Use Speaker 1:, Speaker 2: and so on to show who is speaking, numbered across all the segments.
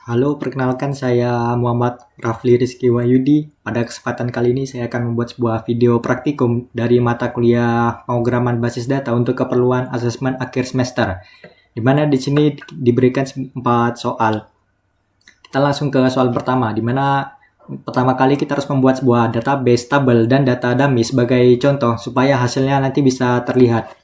Speaker 1: Halo, perkenalkan saya Muhammad Rafli Rizky Wahyudi. Pada kesempatan kali ini saya akan membuat sebuah video praktikum dari mata kuliah pemrograman basis data untuk keperluan asesmen akhir semester. Di mana di sini diberikan 4 soal. Kita langsung ke soal pertama, di mana pertama kali kita harus membuat sebuah database, tabel, dan data dummy sebagai contoh supaya hasilnya nanti bisa terlihat.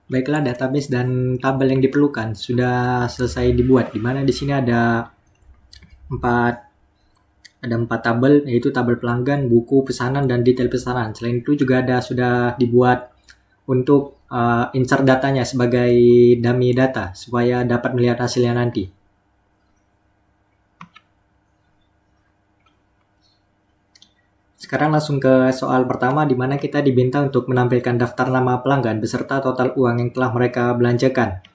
Speaker 1: Baiklah, database dan tabel yang diperlukan sudah selesai dibuat. Di mana di sini empat ada 4 tabel, yaitu tabel pelanggan, buku, pesanan, dan detail pesanan. Selain itu juga sudah dibuat untuk insert datanya sebagai dummy data supaya dapat melihat hasilnya nanti. Sekarang langsung ke soal pertama, di mana kita diminta untuk menampilkan daftar nama pelanggan beserta total uang yang telah mereka belanjakan.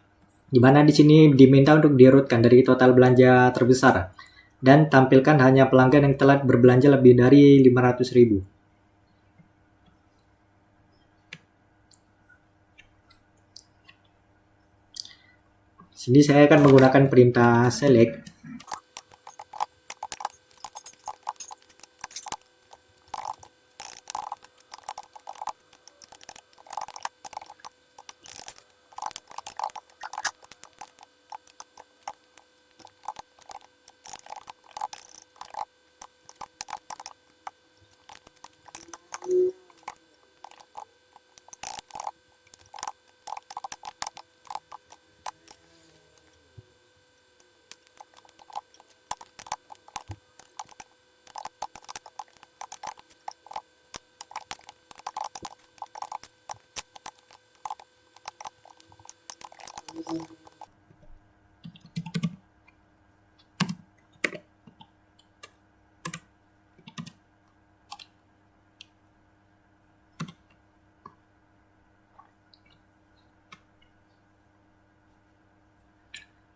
Speaker 1: Di mana di sini diminta untuk diurutkan dari total belanja terbesar dan tampilkan hanya pelanggan yang telah berbelanja lebih dari 500.000. Sini saya akan menggunakan perintah select.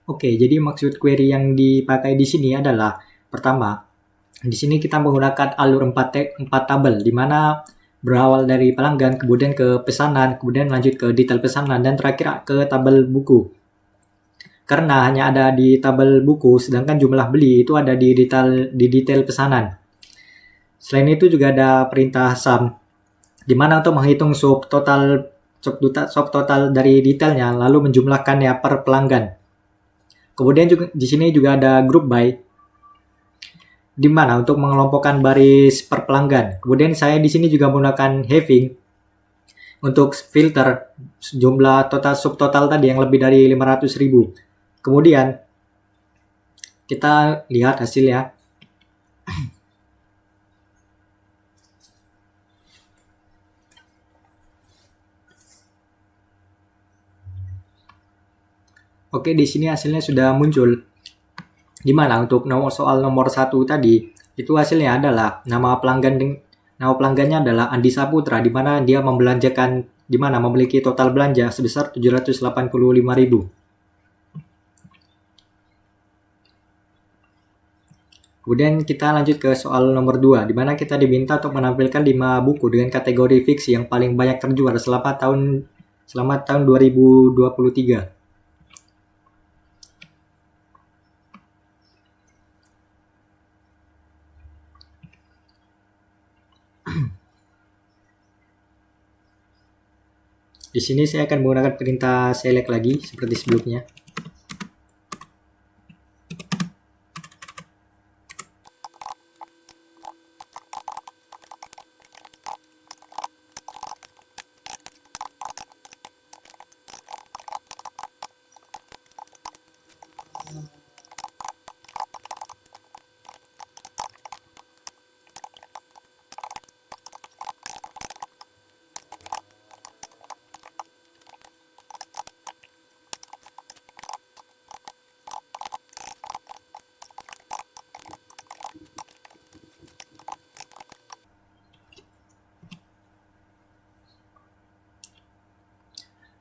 Speaker 1: Oke, jadi maksud query yang dipakai di sini adalah pertama, di sini kita menggunakan alur 4 tabel, di mana berawal dari pelanggan, kemudian ke pesanan, kemudian lanjut ke detail pesanan, dan terakhir ke tabel buku. Karena hanya ada di tabel buku, sedangkan jumlah beli itu ada di detail pesanan. Selain itu juga ada perintah sum, di mana untuk menghitung subtotal dari detailnya lalu menjumlahkannya per pelanggan. Kemudian juga di sini juga ada group by, di mana untuk mengelompokkan baris per pelanggan. Kemudian saya di sini juga menggunakan having untuk filter jumlah total subtotal tadi yang lebih dari 500.000. Kemudian kita lihat hasilnya. Oke, di sini hasilnya sudah muncul. Di mana untuk soal nomor 1 tadi, itu hasilnya adalah nama pelanggannya adalah Andi Saputra, di mana dia memiliki total belanja sebesar 785.000. Kemudian kita lanjut ke soal nomor 2, di mana kita diminta untuk menampilkan 5 buku dengan kategori fiksi yang paling banyak terjual selama tahun 2023. Di sini saya akan menggunakan perintah select lagi seperti sebelumnya.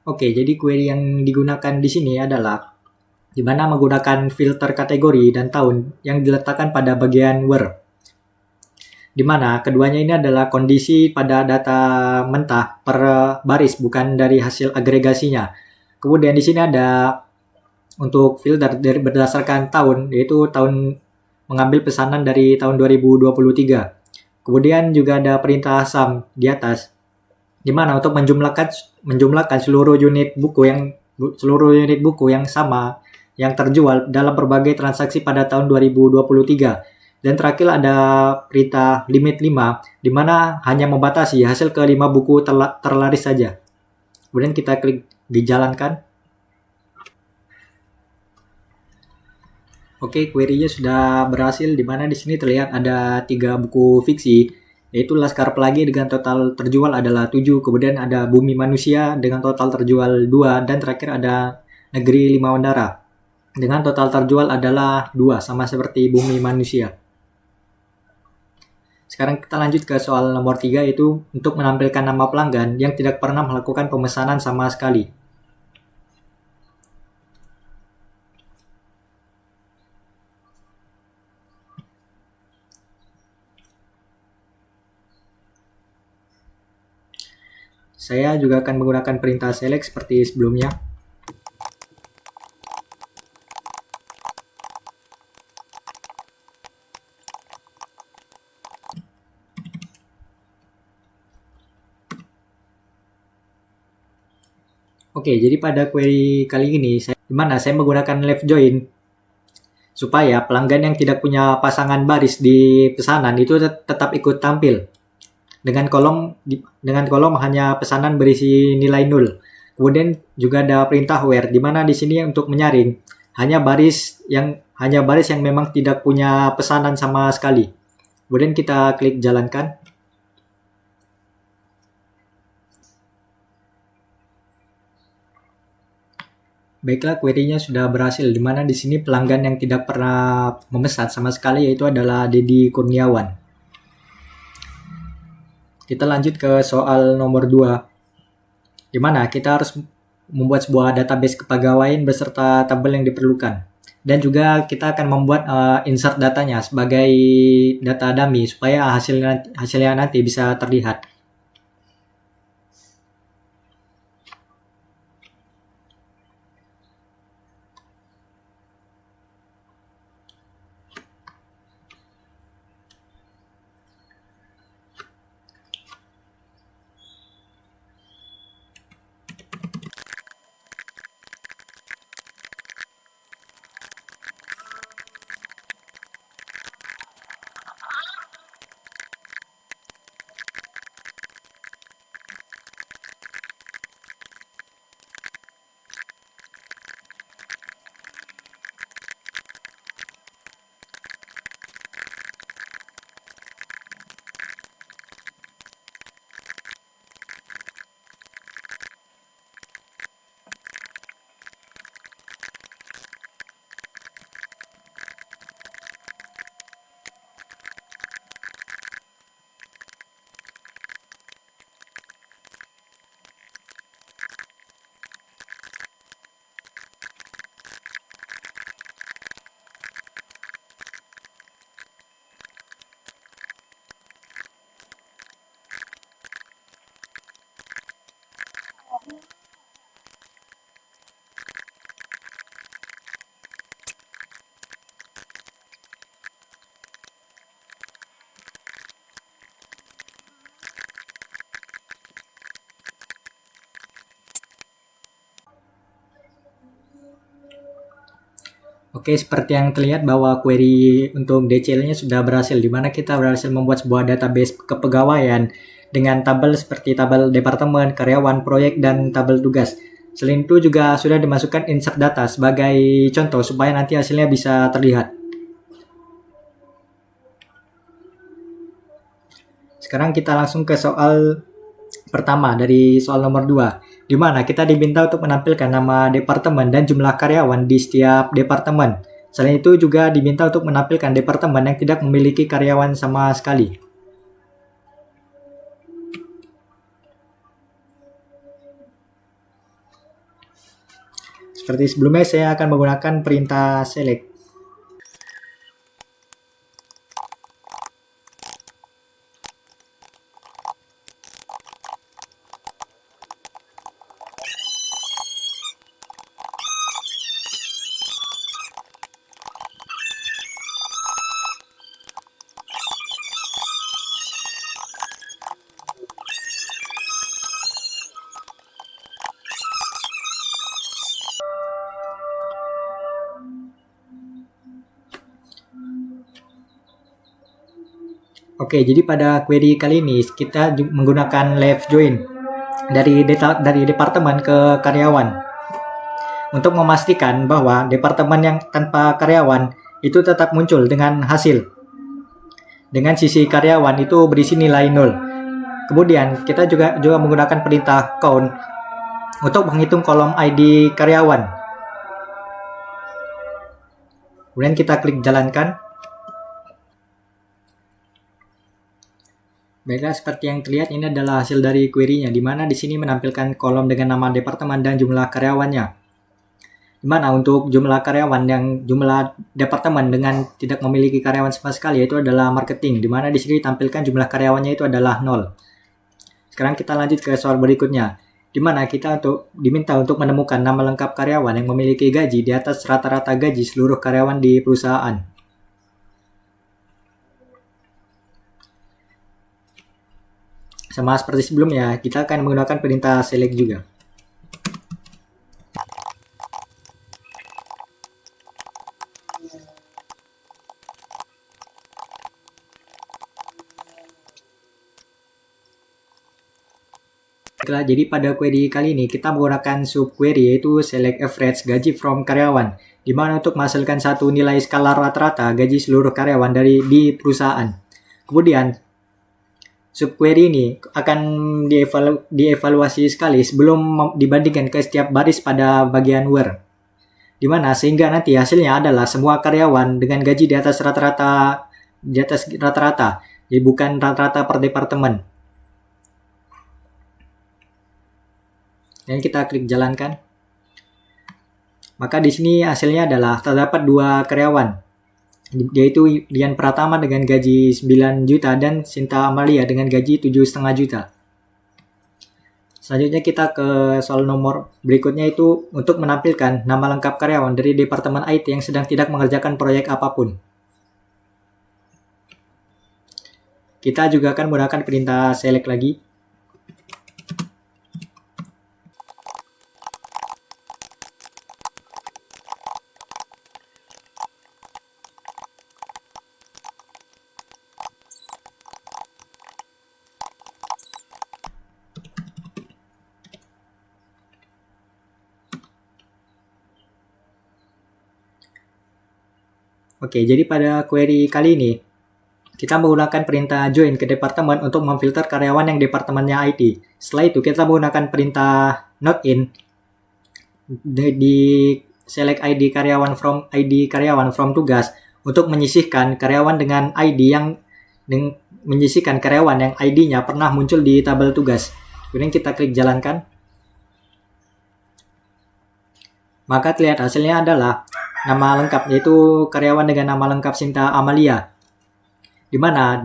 Speaker 1: Oke, jadi query yang digunakan di sini adalah di mana menggunakan filter kategori dan tahun yang diletakkan pada bagian where. Di mana keduanya ini adalah kondisi pada data mentah per baris, bukan dari hasil agregasinya. Kemudian di sini ada untuk filter berdasarkan tahun, yaitu tahun mengambil pesanan dari tahun 2023. Kemudian juga ada perintah sum di atas, di mana untuk menjumlahkan seluruh unit buku yang sama yang terjual dalam berbagai transaksi pada tahun 2023. Dan terakhir ada perintah limit 5, di mana hanya membatasi hasil ke 5 buku terlaris saja. Kemudian kita klik dijalankan. Oke, query-nya sudah berhasil, di mana di sini terlihat ada 3 buku fiksi, yaitu Laskar Pelangi dengan total terjual adalah 7, kemudian ada Bumi Manusia dengan total terjual 2, dan terakhir ada Negeri Lima Wandara dengan total terjual adalah 2, sama seperti Bumi Manusia. Sekarang kita lanjut ke soal nomor 3, yaitu untuk menampilkan nama pelanggan yang tidak pernah melakukan pemesanan sama sekali. Saya juga akan menggunakan perintah select seperti sebelumnya. Oke, jadi pada query kali ini, saya menggunakan left join supaya pelanggan yang tidak punya pasangan baris di pesanan itu tetap ikut tampil dengan kolom hanya pesanan berisi nilai 0. Kemudian juga ada perintah where, di mana di sini untuk menyaring hanya baris yang memang tidak punya pesanan sama sekali. Kemudian kita klik jalankan. Baiklah, query-nya sudah berhasil, di mana di sini pelanggan yang tidak pernah memesan sama sekali yaitu adalah Dedi Kurniawan. Kita lanjut ke soal nomor 2, di mana kita harus membuat sebuah database kepegawaian beserta tabel yang diperlukan. Dan juga kita akan membuat insert datanya sebagai data dummy supaya hasilnya nanti bisa terlihat. Oke, seperti yang terlihat bahwa query untuk DCL-nya sudah berhasil, di mana kita berhasil membuat sebuah database kepegawaian dengan tabel seperti tabel departemen, karyawan, proyek, dan tabel tugas. Selain itu juga sudah dimasukkan insert data sebagai contoh supaya nanti hasilnya bisa terlihat. Sekarang kita langsung ke soal pertama dari soal nomor 2, di mana kita diminta untuk menampilkan nama departemen dan jumlah karyawan di setiap departemen. Selain itu juga diminta untuk menampilkan departemen yang tidak memiliki karyawan sama sekali. Seperti sebelumnya, saya akan menggunakan perintah select. Oke, jadi pada query kali ini kita menggunakan left join dari departemen ke karyawan untuk memastikan bahwa departemen yang tanpa karyawan itu tetap muncul dengan hasil. Dengan sisi karyawan itu berisi nilai 0. Kemudian kita juga menggunakan perintah count untuk menghitung kolom ID karyawan. Kemudian kita klik jalankan. Baiklah, seperti yang terlihat ini adalah hasil dari query-nya, di mana di sini menampilkan kolom dengan nama departemen dan jumlah karyawannya. Di mana untuk jumlah karyawan yang jumlah departemen dengan tidak memiliki karyawan sama sekali yaitu adalah marketing, di mana di sini ditampilkan jumlah karyawannya itu adalah 0. Sekarang kita lanjut ke soal berikutnya, di mana kita diminta untuk menemukan nama lengkap karyawan yang memiliki gaji di atas rata-rata gaji seluruh karyawan di perusahaan. Sama seperti sebelumnya, kita akan menggunakan perintah select juga. Jadi pada query kali ini kita menggunakan subquery yaitu select average gaji from karyawan, di mana untuk menghasilkan satu nilai skalar rata-rata gaji seluruh karyawan di perusahaan. Kemudian subquery ini akan dievaluasi sekali sebelum dibandingkan ke setiap baris pada bagian where, di mana sehingga nanti hasilnya adalah semua karyawan dengan gaji di atas rata-rata, jadi bukan rata-rata per departemen. Dan kita klik jalankan. Maka di sini hasilnya adalah terdapat 2 karyawan, yaitu Dian Pratama dengan gaji 9 juta dan Sinta Amalia dengan gaji 7,5 juta. Selanjutnya kita ke soal nomor berikutnya, itu untuk menampilkan nama lengkap karyawan dari Departemen IT yang sedang tidak mengerjakan proyek apapun. Kita juga akan menggunakan perintah select lagi. Oke, jadi pada query kali ini kita menggunakan perintah join ke departemen untuk memfilter karyawan yang departemennya IT. Setelah itu kita menggunakan perintah not in di select ID karyawan from tugas untuk menyisihkan karyawan dengan ID yang menyisihkan karyawan yang ID-nya pernah muncul di tabel tugas. Kemudian kita klik jalankan. Maka terlihat hasilnya adalah nama lengkap, yaitu karyawan dengan nama lengkap Sinta Amalia, di mana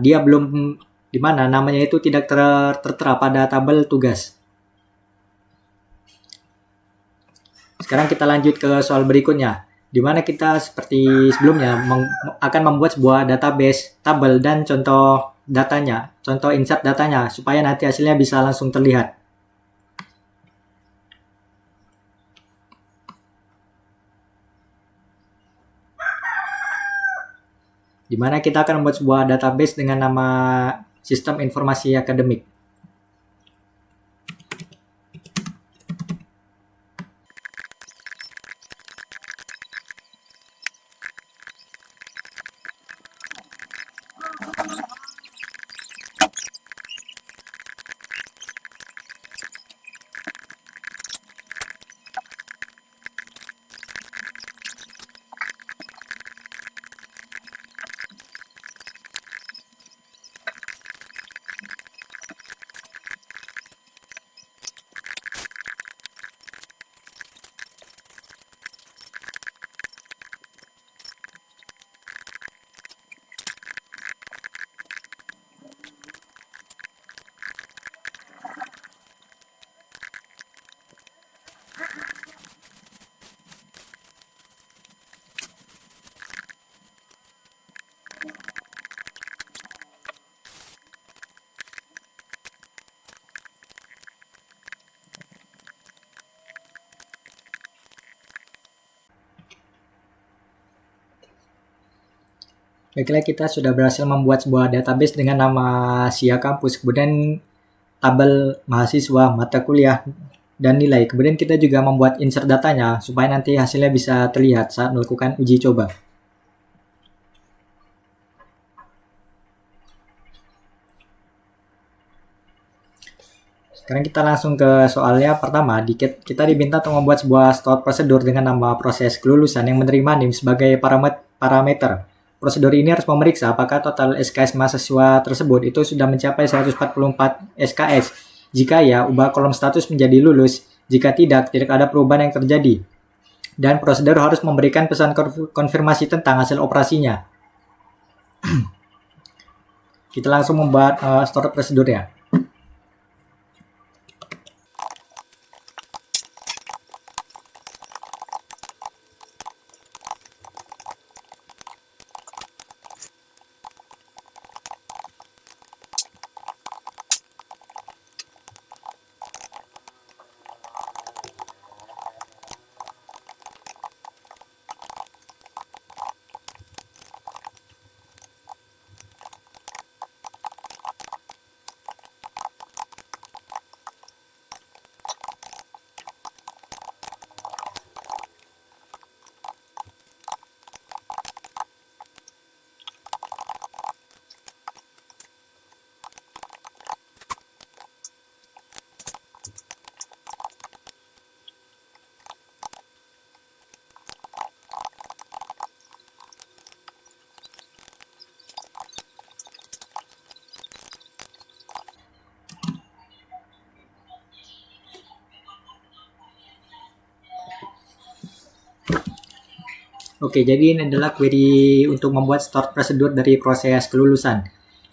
Speaker 1: namanya itu tidak tertera pada tabel tugas. Sekarang kita lanjut ke soal berikutnya, di mana kita seperti sebelumnya akan membuat sebuah database, tabel, dan contoh insert datanya, supaya nanti hasilnya bisa langsung terlihat. Di mana kita akan membuat sebuah database dengan nama Sistem Informasi Akademik. Baiklah, kita sudah berhasil membuat sebuah database dengan nama SIA Kampus, kemudian tabel mahasiswa, mata kuliah, dan nilai. Kemudian kita juga membuat insert datanya supaya nanti hasilnya bisa terlihat saat melakukan uji coba. Sekarang kita langsung ke soalnya. Pertama, kita diminta untuk membuat sebuah stored prosedur dengan nama proses kelulusan yang menerima NIM sebagai parameter. Prosedur ini harus memeriksa apakah total SKS mahasiswa tersebut itu sudah mencapai 144 SKS. Jika ya, ubah kolom status menjadi lulus. Jika tidak, tidak ada perubahan yang terjadi. Dan prosedur harus memberikan pesan konfirmasi tentang hasil operasinya. Kita langsung membuat stored prosedurnya. Oke, jadi ini adalah query untuk membuat stored prosedur dari proses kelulusan,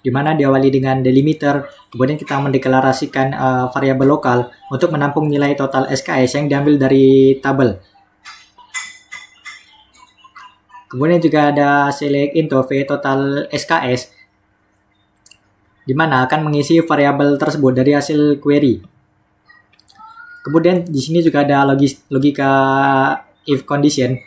Speaker 1: di mana diawali dengan delimiter, kemudian kita mendeklarasikan variabel lokal untuk menampung nilai total SKS yang diambil dari tabel. Kemudian juga ada select into v total SKS, di mana akan mengisi variabel tersebut dari hasil query. Kemudian di sini juga ada logika if condition,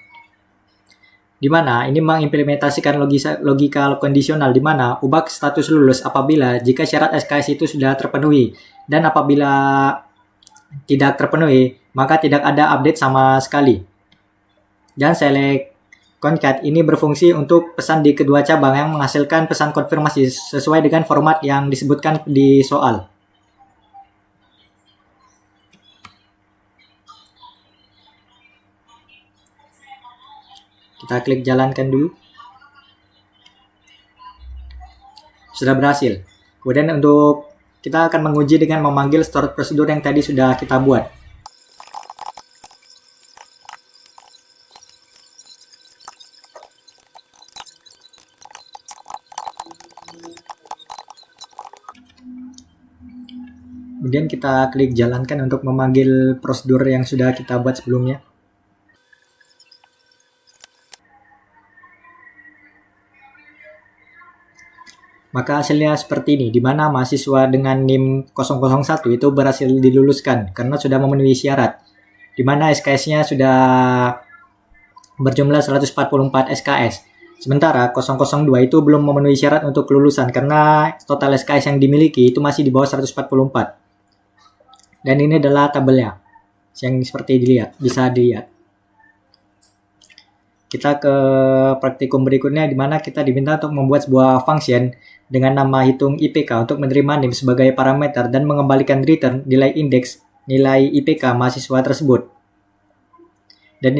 Speaker 1: di mana ini mengimplementasikan logika kondisional, di mana ubah status lulus apabila jika syarat SKS itu sudah terpenuhi, dan apabila tidak terpenuhi maka tidak ada update sama sekali. Dan select concat ini berfungsi untuk pesan di kedua cabang yang menghasilkan pesan konfirmasi sesuai dengan format yang disebutkan di soal. Kita klik jalankan dulu. Sudah berhasil. Kemudian untuk kita akan menguji dengan memanggil stored prosedur yang tadi sudah kita buat. Kemudian kita klik jalankan untuk memanggil prosedur yang sudah kita buat sebelumnya. Maka hasilnya seperti ini, di mana mahasiswa dengan NIM 001 itu berhasil diluluskan karena sudah memenuhi syarat, di mana SKS-nya sudah berjumlah 144 SKS. Sementara 002 itu belum memenuhi syarat untuk kelulusan karena total SKS yang dimiliki itu masih di bawah 144. Dan ini adalah tabelnya yang seperti bisa dilihat. Kita ke praktikum berikutnya di mana kita diminta untuk membuat sebuah function dengan nama hitung IPK untuk menerima NIM sebagai parameter dan mengembalikan return nilai indeks nilai IPK mahasiswa tersebut. Dan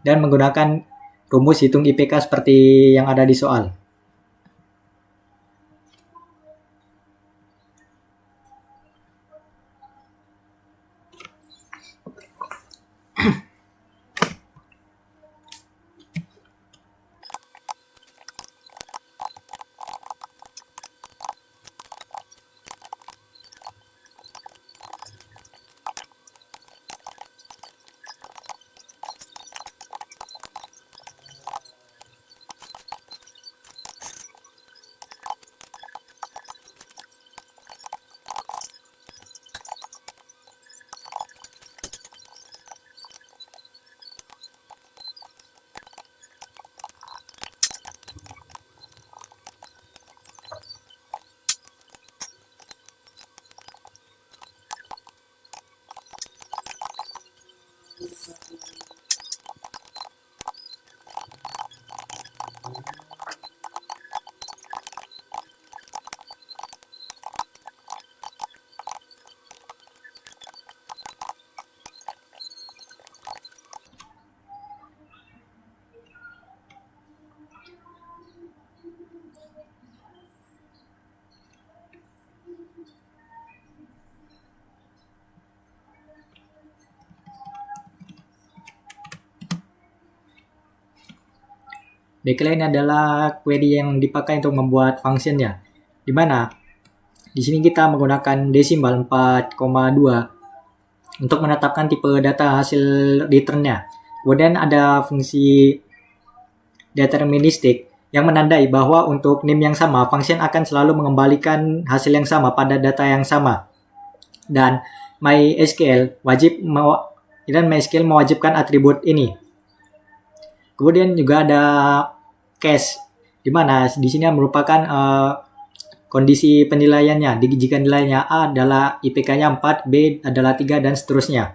Speaker 1: menggunakan rumus hitung IPK seperti yang ada di soal. Baiklah, ini adalah query yang dipakai untuk membuat functionnya. Di mana di sini kita menggunakan desimal 4,2 untuk menetapkan tipe data hasil returnnya. Kemudian ada fungsi deterministik yang menandai bahwa untuk NIM yang sama, function akan selalu mengembalikan hasil yang sama pada data yang sama. Dan MySQL mewajibkan atribut ini. Kemudian juga ada case, di mana di sini merupakan kondisi penilaiannya. Jika nilainya A adalah IPK-nya 4, B adalah 3, dan seterusnya.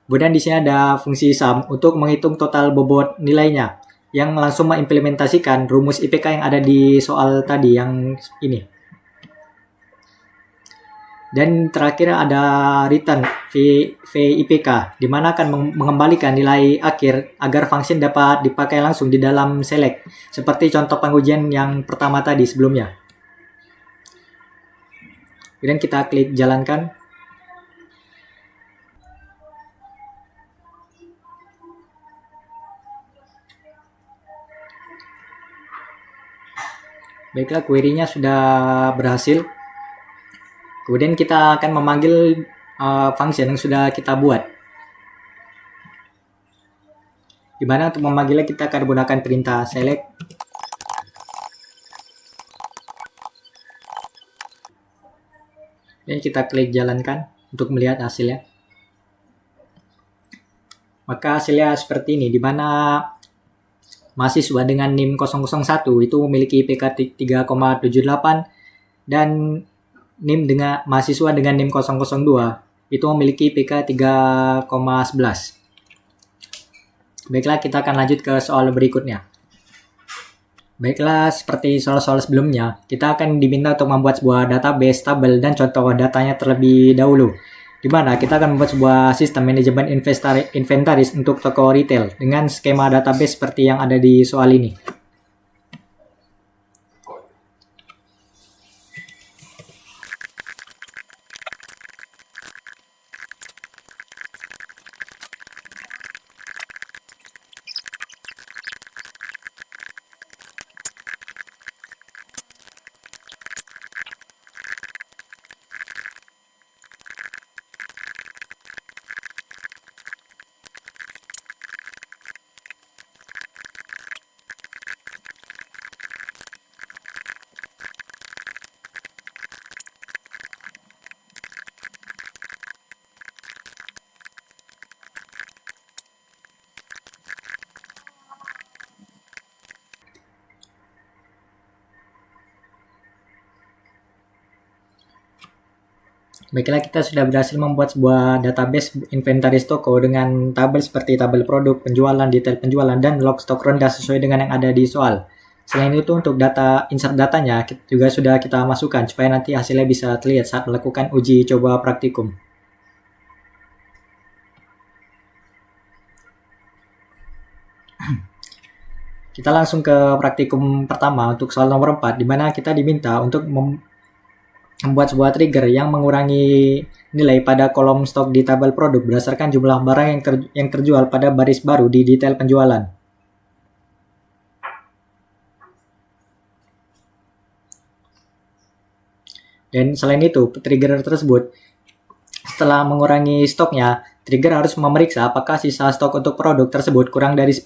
Speaker 1: Kemudian di sini ada fungsi sum untuk menghitung total bobot nilainya, yang langsung mengimplementasikan rumus IPK yang ada di soal tadi yang ini. Dan terakhir ada return VIPK, di mana akan mengembalikan nilai akhir agar function dapat dipakai langsung di dalam select, seperti contoh pengujian yang pertama tadi sebelumnya. Kemudian kita klik jalankan. Baiklah, query-nya sudah berhasil. Kemudian kita akan memanggil function yang sudah kita buat. Di mana untuk memanggilnya kita akan menggunakan perintah select. Dan kita klik jalankan untuk melihat hasilnya. Maka hasilnya seperti ini, di mana mahasiswa dengan NIM 001 itu memiliki IPK 3,78 dan NIM dengan mahasiswa dengan NIM 002 itu memiliki IPK 3,11. Baiklah, kita akan lanjut ke soal berikutnya. Baiklah, seperti soal-soal sebelumnya, kita akan diminta untuk membuat sebuah database, tabel, dan contoh datanya terlebih dahulu. Di mana kita akan membuat sebuah sistem manajemen inventaris untuk toko retail dengan skema database seperti yang ada di soal ini. Baiklah, kita sudah berhasil membuat sebuah database inventaris toko dengan tabel seperti tabel produk, penjualan, detail penjualan, dan log stok rendah sesuai dengan yang ada di soal. Selain itu, untuk insert datanya juga sudah kita masukkan supaya nanti hasilnya bisa terlihat saat melakukan uji coba praktikum. Kita langsung ke praktikum pertama untuk soal nomor 4, di mana kita diminta untuk membuat sebuah trigger yang mengurangi nilai pada kolom stok di tabel produk berdasarkan jumlah barang yang terjual pada baris baru di detail penjualan. Dan selain itu, trigger tersebut setelah mengurangi stoknya, trigger harus memeriksa apakah sisa stok untuk produk tersebut kurang dari 10.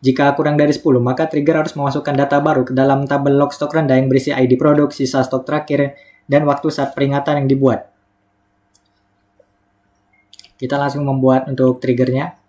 Speaker 1: Jika kurang dari 10, maka trigger harus memasukkan data baru ke dalam tabel log stok rendah yang berisi ID produk, sisa stok terakhir, dan waktu saat peringatan yang dibuat. Kita langsung membuat untuk triggernya.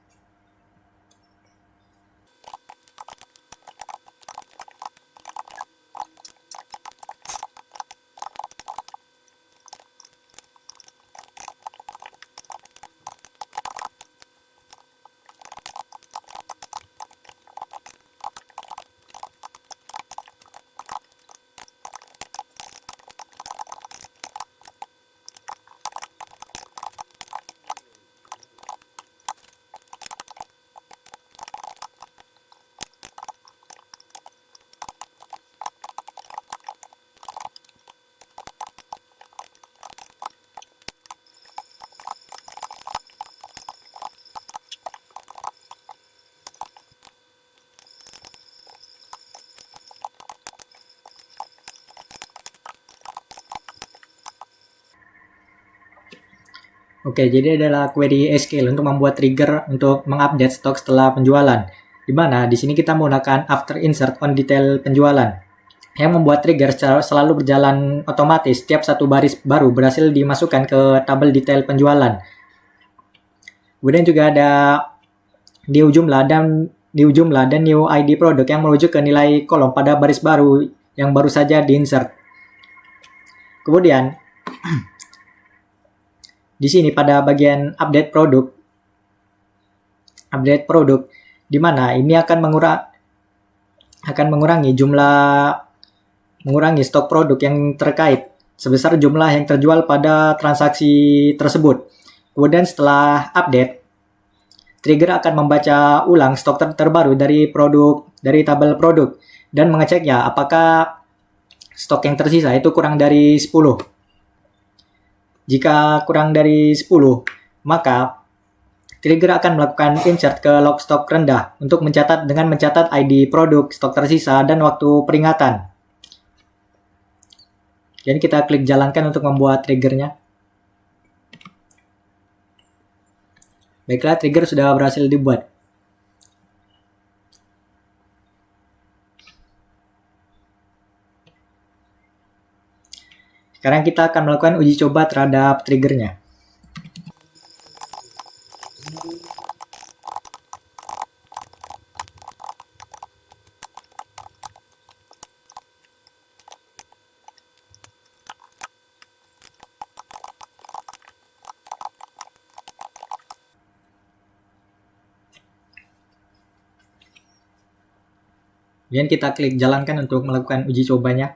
Speaker 1: Oke, jadi adalah query SQL untuk membuat trigger untuk mengupdate stok setelah penjualan. Di mana di sini kita menggunakan after insert on detail penjualan yang membuat trigger selalu berjalan otomatis setiap satu baris baru berhasil dimasukkan ke tabel detail penjualan. Kemudian juga ada new jumlah dan new ID produk yang merujuk ke nilai kolom pada baris baru yang baru saja diinsert. Kemudian di sini pada bagian update produk di mana ini akan mengurangi stok produk yang terkait sebesar jumlah yang terjual pada transaksi tersebut. Kemudian setelah update, trigger akan membaca ulang stok terbaru dari tabel produk dan mengeceknya apakah stok yang tersisa itu kurang dari 10. Jika kurang dari 10, maka trigger akan melakukan insert ke log stok rendah untuk mencatat ID produk, stok tersisa, dan waktu peringatan. Jadi kita klik jalankan untuk membuat triggernya. Baiklah, trigger sudah berhasil dibuat. Sekarang kita akan melakukan uji coba terhadap triggernya. Kemudian kita klik jalankan untuk melakukan uji cobanya.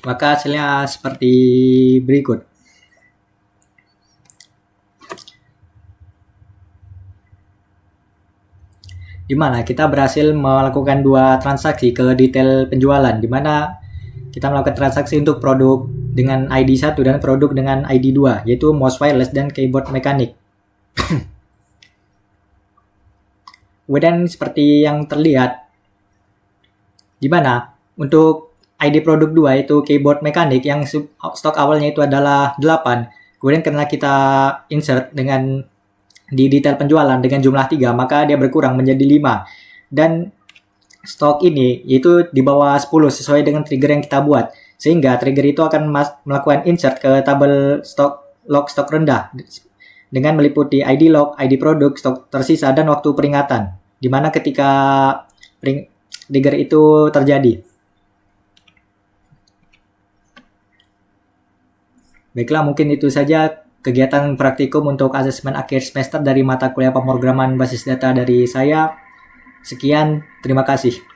Speaker 1: Maka hasilnya seperti berikut. Di mana kita berhasil melakukan 2 transaksi ke detail penjualan, di mana kita melakukan transaksi untuk produk dengan ID 1 dan produk dengan ID 2, yaitu mouse wireless dan keyboard mekanik. Kemudian seperti yang terlihat, di mana untuk ID produk 2 itu keyboard mekanik yang stok awalnya itu adalah 8. Kemudian karena kita insert di detail penjualan dengan jumlah 3, maka dia berkurang menjadi 5. Dan stok ini itu di bawah 10 sesuai dengan trigger yang kita buat. Sehingga trigger itu akan melakukan insert ke tabel log stok rendah dengan meliputi ID log, ID produk, stok tersisa, dan waktu peringatan. Di mana ketika trigger itu terjadi. Baiklah, mungkin itu saja kegiatan praktikum untuk asesmen akhir semester dari mata kuliah pemrograman basis data dari saya. Sekian, terima kasih.